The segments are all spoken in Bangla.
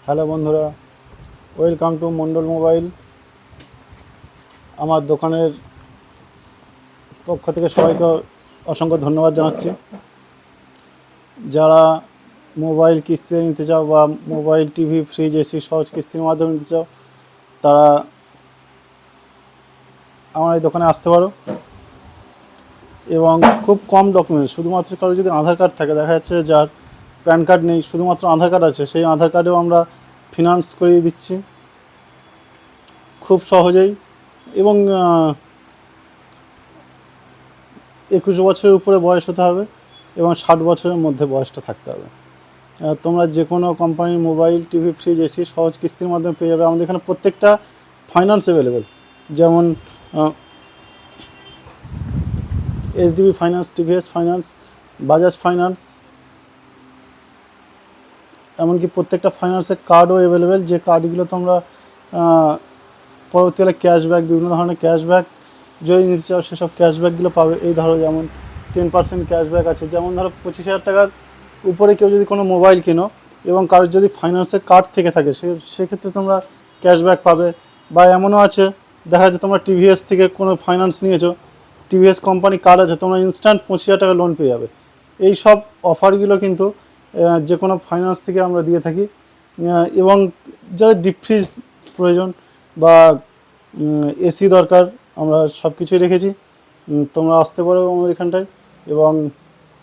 হ্যালো বন্ধুরা, ওয়েলকাম টু মন্ডল মোবাইল। আমার দোকানের পক্ষ থেকে সবাইকে অসংখ্য ধন্যবাদ জানাচ্ছি। যারা মোবাইল কিস্তিতে নিতে চাও বা মোবাইল, টিভি, ফ্রিজ, এসি সহজ কিস্তির মাধ্যমে নিতে চাও, তারা আমার এই দোকানে আসতে পারো। এবং খুব কম ডকুমেন্টস, শুধুমাত্র কারো যদি আধার কার্ড থাকে, দেখা যাচ্ছে যার প্যান কার্ড নেই, শুধুমাত্র আধার কার্ড আছে, সেই আধার কার্ডেও আমরা ফিনান্স করিয়ে দিচ্ছি খুব সহজেই। এবং 21 বছরের উপরে বয়স হতে হবে এবং 60 বছরের মধ্যে বয়সটা থাকতে হবে। তোমরা যে কোনো কোম্পানির মোবাইল, টিভি, ফ্রিজ, এসি সহজ কিস্তির মাধ্যমে পেয়ে যাবে। আমাদের এখানে প্রত্যেকটা ফাইন্যান্স অ্যাভেলেবেল, যেমন HDB finance, TVS finance, Bajaj finance, এমনকি প্রত্যেকটা ফাইন্যান্সের কার্ডও অ্যাভেলেবেল, যে কার্ডগুলো তোমরা পরবর্তীকালে ক্যাশব্যাক, বিভিন্ন ধরনের ক্যাশব্যাক যদি নিতে চাও সেসব ক্যাশব্যাকগুলো পাবে। এই ধরো যেমন 10% ক্যাশব্যাক আছে, যেমন ধরো 25,000 টাকার উপরে কেউ যদি কোনো মোবাইল কেনো এবং কারোর যদি ফাইন্যান্সের কার্ড থেকে থাকে সেক্ষেত্রে তোমরা ক্যাশব্যাক পাবে। বা এমনও আছে, দেখা যাচ্ছে তোমরা টিভিএস থেকে কোনো ফাইন্যান্স নিয়েছো, টিভিএস কোম্পানি কার্ড আছে, তোমরা ইনস্ট্যান্ট 25,000 টাকা লোন পেয়ে যাবে। এই সব অফারগুলো কিন্তু যে কোনো ফাইন্যান্স থেকে আমরা দিয়ে থাকি। এবং যাদের ডিপ ফ্রিজ প্রয়োজন বা এসি দরকার, আমরা সব কিছুই রেখেছি। তোমরা আসতে পারো আমার এখানটায় এবং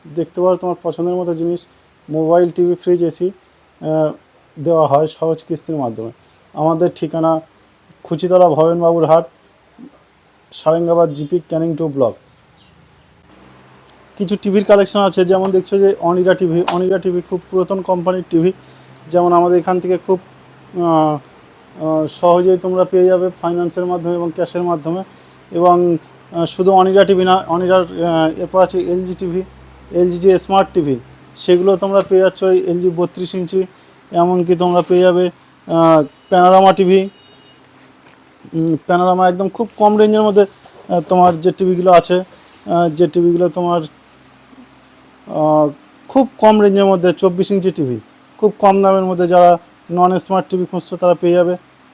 দেখতে পারো তোমার পছন্দের মতো জিনিস। মোবাইল, টিভি, ফ্রিজ, এসি দেওয়া হয় সহজ কিস্তির মাধ্যমে। আমাদের ঠিকানা খুচিতলা ভবেনবাবুর হাট, সারেঙ্গাবাদ, জিপি, ক্যানিং 2 ব্লক। কিছু টিভির কালেকশন আছে, যেমন দেখছো যে অনিডা টিভি। অনিডা টিভি খুব পুরাতন কোম্পানির টিভি, যেমন আমাদের এখান থেকে খুব সহজেই তোমরা পেয়ে যাবে ফাইন্যান্সের মাধ্যমে এবং ক্যাশের মাধ্যমে। এবং শুধু অনিডা টিভি না, অনিডার এরপর আছে এলজি টিভি, এলজি যে স্মার্ট টিভি, সেগুলো তোমরা পেয়ে যাচ্ছ। এলজি 32 ইঞ্চি, এমনকি তোমরা পেয়ে যাবে প্যানোরামা টিভি। প্যানোরামা একদম খুব কম রেঞ্জের মধ্যে তোমার যে টিভিগুলো আছে, যে টিভিগুলো তোমার খুব কম রেঞ্জের মধ্যে 24 ইঞ্চি টিভি, খুব কম দামের মধ্যে যারা নন স্মার্ট টিভি খুঁজছো তারা পেয়ে যাবে।